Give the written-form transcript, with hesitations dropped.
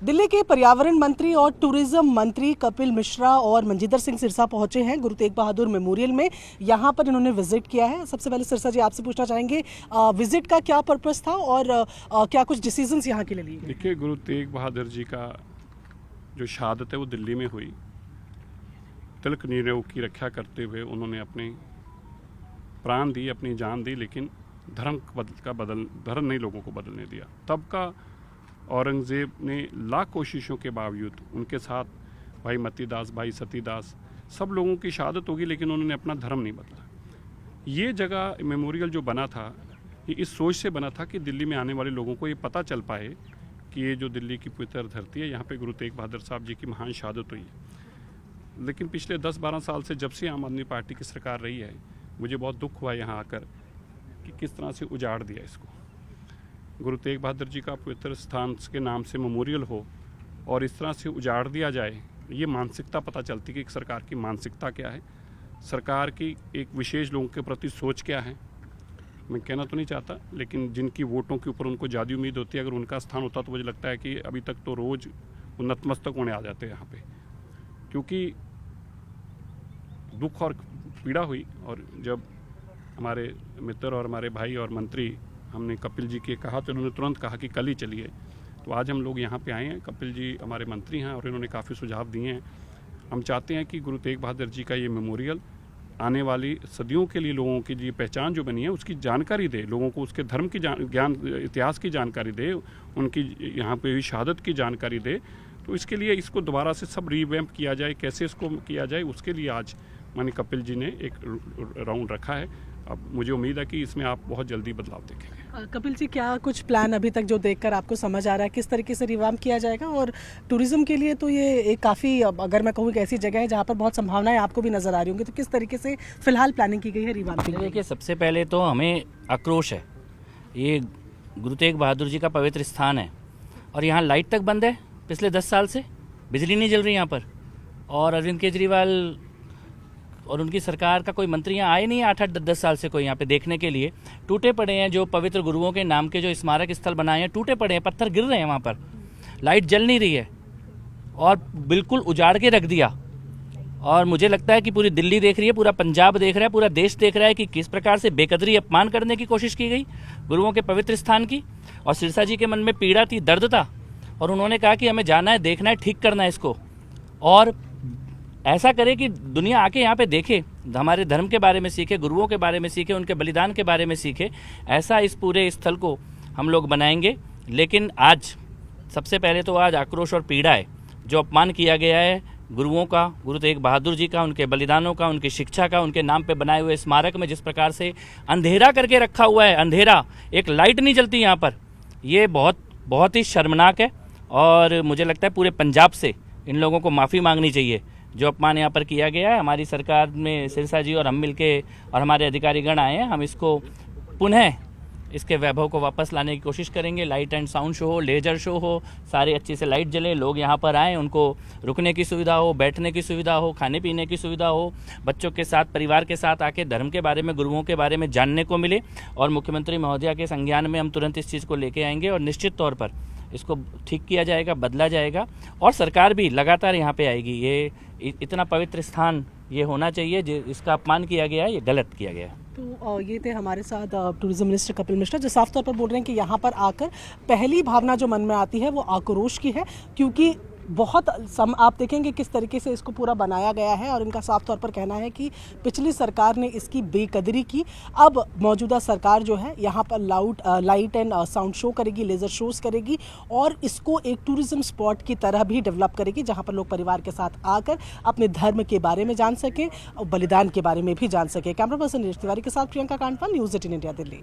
दिल्ली के पर्यावरण मंत्री और टूरिज्म मंत्री कपिल मिश्रा और मंजिंदर सिंह सिरसा पहुंचे हैं गुरु तेग बहादुर मेमोरियल में। यहां पर इन्होंने विजिट किया है। सबसे पहले सिरसा जी आपसे पूछना चाहेंगे विजिट का क्या पर्पस था और क्या कुछ डिसीजंस यहां के लिए लिए? देखिए, गुरु तेग बहादुर जी का जो शहादत है वो दिल्ली में हुई। तिलक नीरव की रक्षा करते हुए उन्होंने अपने प्राण दी, अपनी जान दी, लेकिन धर्म नहीं लोगों को बदलने दिया। तब का औरंगज़ेब ने लाख कोशिशों के बावजूद उनके साथ भाई मतीदास, भाई सतीदास, सब लोगों की शहादत होगी, लेकिन उन्होंने अपना धर्म नहीं बदला। ये जगह मेमोरियल जो बना था, ये इस सोच से बना था कि दिल्ली में आने वाले लोगों को ये पता चल पाए कि ये जो दिल्ली की पवित्र धरती है, यहाँ पे गुरु तेग बहादुर साहब जी की महान शहादत हुई है। लेकिन पिछले 10-12 साल से जब से आम आदमी पार्टी की सरकार रही है, मुझे बहुत दुख हुआ यहाँ आकर कि किस तरह से उजाड़ दिया इसको। गुरु तेग बहादुर जी का पवित्र स्थान के नाम से मेमोरियल हो और इस तरह से उजाड़ दिया जाए, ये मानसिकता पता चलती कि एक सरकार की मानसिकता क्या है, सरकार की एक विशेष लोगों के प्रति सोच क्या है। मैं कहना तो नहीं चाहता, लेकिन जिनकी वोटों के ऊपर उनको ज़्यादा उम्मीद होती है, अगर उनका स्थान होता तो मुझे लगता है कि अभी तक तो रोज़ नतमस्तक होने आ जाते हैं यहाँ पे, क्योंकि दुख और पीड़ा हुई। और जब हमारे मित्र और हमारे भाई और मंत्री हमने कपिल जी के कहा तो उन्होंने तुरंत कहा कि कल ही चलिए। तो आज हम लोग यहाँ पे आए हैं। कपिल जी हमारे मंत्री हैं और इन्होंने काफ़ी सुझाव दिए हैं। हम चाहते हैं कि गुरु तेग बहादुर जी का ये मेमोरियल आने वाली सदियों के लिए लोगों की जी पहचान जो बनी है उसकी जानकारी दे, लोगों को उसके धर्म की ज्ञान, इतिहास की जानकारी दे, उनकी यहाँ पे हुई शहादत की जानकारी दे। तो इसके लिए इसको दोबारा से सब रीवैम्प किया जाए, कैसे इसको किया जाए, उसके लिए आज माननीय कपिल जी ने एक राउंड रखा है। अब मुझे उम्मीद है कि इसमें आप बहुत जल्दी बदलाव देखेंगे। कपिल जी, क्या कुछ प्लान अभी तक जो देखकर आपको समझ आ रहा है, किस तरीके से रिवाम्प किया जाएगा? और टूरिज्म के लिए तो ये एक काफ़ी, अगर मैं कहूँ, एक ऐसी जगह है जहाँ पर बहुत संभावनाएं आपको भी नजर आ रही होंगी, तो किस तरीके से फिलहाल प्लानिंग की गई है रिवाम्प की? देखिए, सबसे पहले तो हमें आक्रोश है। ये गुरु तेग बहादुर जी का पवित्र स्थान है और यहाँ लाइट तक बंद है पिछले 10 साल से, बिजली नहीं जल रही यहाँ पर। और अरविंद केजरीवाल और उनकी सरकार का कोई मंत्री यहाँ आए नहीं है 8-10 साल से कोई यहाँ पे देखने के लिए। टूटे पड़े हैं जो पवित्र गुरुओं के नाम के जो स्मारक स्थल बनाए हैं, टूटे पड़े हैं, पत्थर गिर रहे हैं वहाँ पर, लाइट जल नहीं रही है और बिल्कुल उजाड़ के रख दिया। और मुझे लगता है कि पूरी दिल्ली देख रही है, पूरा पंजाब देख रहा है, पूरा देश देख रहा है कि किस प्रकार से बेकदरी, अपमान करने की कोशिश की गई गुरुओं के पवित्र स्थान की। और सिरसा जी के मन में पीड़ा थी, दर्द था, और उन्होंने कहा कि हमें जाना है, देखना है, ठीक करना है इसको, और ऐसा करे कि दुनिया आके यहाँ पे देखे, हमारे धर्म के बारे में सीखे, गुरुओं के बारे में सीखे, उनके बलिदान के बारे में सीखे। ऐसा इस पूरे स्थल को हम लोग बनाएंगे। लेकिन आज सबसे पहले तो आज आक्रोश और पीड़ा है जो अपमान किया गया है गुरुओं का, गुरु तेग बहादुर जी का, उनके बलिदानों का, उनकी शिक्षा का, उनके नाम पे बनाए हुए स्मारक में जिस प्रकार से अंधेरा करके रखा हुआ है, अंधेरा, एक लाइट नहीं जलती यहाँ पर, ये बहुत ही शर्मनाक है। और मुझे लगता है पूरे पंजाब से इन लोगों को माफ़ी मांगनी चाहिए जो अपमान यहाँ पर किया गया है। हमारी सरकार में सिरसा जी और हम मिलके और हमारे अधिकारीगण आए हैं, हम इसको पुनः इसके वैभव को वापस लाने की कोशिश करेंगे। लाइट एंड साउंड शो हो, लेजर शो हो, सारे अच्छे से लाइट जले, लोग यहाँ पर आएँ, उनको रुकने की सुविधा हो, बैठने की सुविधा हो, खाने पीने की सुविधा हो, बच्चों के साथ, परिवार के साथ आके धर्म के बारे में, गुरुओं के बारे में जानने को मिले। और मुख्यमंत्री महोदया के संज्ञान में हम तुरंत इस चीज़ को लेके आएंगे और निश्चित तौर पर इसको ठीक किया जाएगा, बदला जाएगा। और सरकार भी लगातार यहाँ पे आएगी। ये इतना पवित्र स्थान ये होना चाहिए, इसका अपमान किया गया है, ये गलत किया गया है। तो ये थे हमारे साथ टूरिज्म मिनिस्टर कपिल मिश्रा, जो साफ तौर पर बोल रहे हैं कि यहाँ पर आकर पहली भावना जो मन में आती है वो आक्रोश की है, क्योंकि बहुत आप देखेंगे किस तरीके से इसको पूरा बनाया गया है। और इनका साफ तौर पर कहना है कि पिछली सरकार ने इसकी बेकदरी की। अब मौजूदा सरकार जो है यहाँ पर लाइट एंड साउंड शो करेगी, लेज़र शोज़ करेगी और इसको एक टूरिज्म स्पॉट की तरह भी डेवलप करेगी, जहाँ पर लोग परिवार के साथ आकर अपने धर्म के बारे में जान सकें और बलिदान के बारे में भी जान सकें। कैमरा पर्सन नीरज तिवारी के साथ प्रियंका कांडपाल, न्यूज़ 18 इंडिया, दिल्ली।